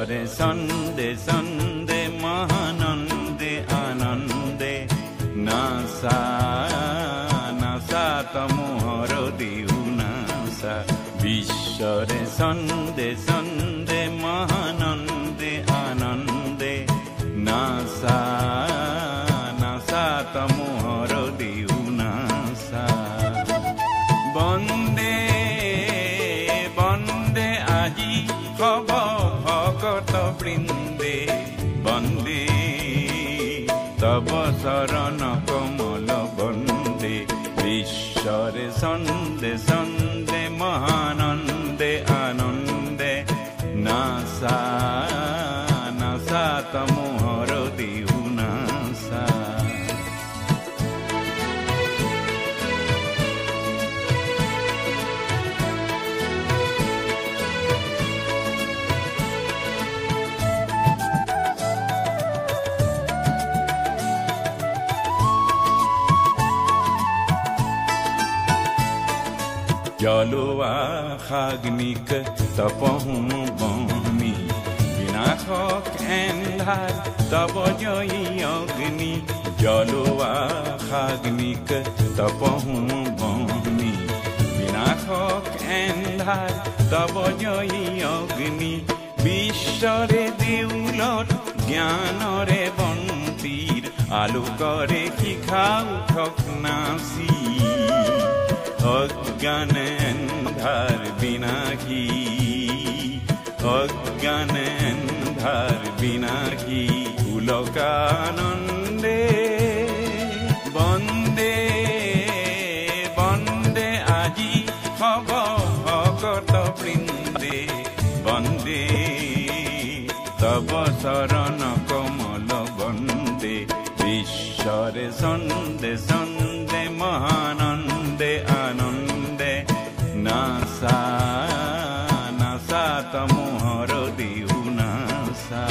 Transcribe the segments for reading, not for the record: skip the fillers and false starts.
বিশ্বরে সন্দে সন্দে মহানন্দে আনন্দে নাসা নাসা তমোহর দিউ নাসা বিশ্বরে সন্দে সন্দে মহানন্দে আনন্দে নাসা নাসা তমোহর দিউ নাসা বন্দে বন্দে আজি হব ভকত বৃন্দে বন্দে তব শরণ কমল বন্দে বিশ্বরে সন্দে সন্দে মহানন্দে আনন্দে নাসা নাসা তমোহর দিউ নাসা জলোয়া খাগ্নিক তপহুম বমি বিনাশক এন্ধার তব জয়ী অগ্নি জলোয়া খাগ্নিক তপহুম বমি বিনাশক এন্ধার তব জয়ী অগ্নি বিশ্বরে দেউলত জ্ঞানরে বন্তির আলোকরে শিখা উঠক নাচি অজ্ঞান এন্ধার বিনাশী অজ্ঞান এন্ধার বিনাশী পুলকানন্দে বন্দে বন্দে আজি হব ভকত বৃন্দে বন্দে তব শরণ কমল বন্দে বিশ্বরে সন্দে সন্দে মহানন্দে আনন্দে নাসা নাসা তমোহর দিউ নাসা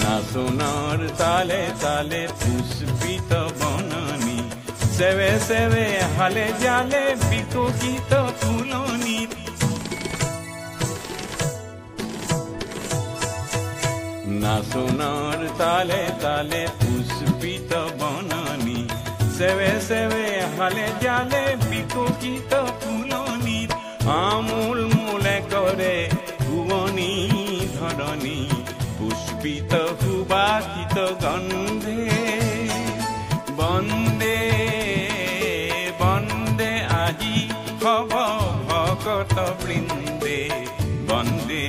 নাচনৰ তালে তালে পুষ্পিত বননি সেবে সেবে হালে জালে বিকশিত ফুলনি নাচনৰ তালে তালে পুষ্পিত বননি সেবে সেবে হালে জালে বিকশিত ফুলনি আমূল মূলে করে ভুৱনী ধৰণী পুষ্পিত সুবাসিত গন্ধে বন্দে বন্দে আজি হব ভকত বৃন্দে বন্দে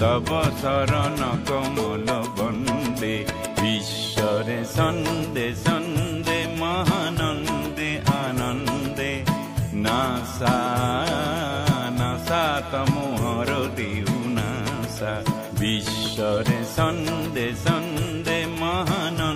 তব শরণ কমল বন্দে বিশ্বরে সন্দে সন্দে মহানন্দে আনন্দে নাসা নাসা তমোহর দিউ নাসা বিশ্বরে সন্দে সন্দে মহানন্দে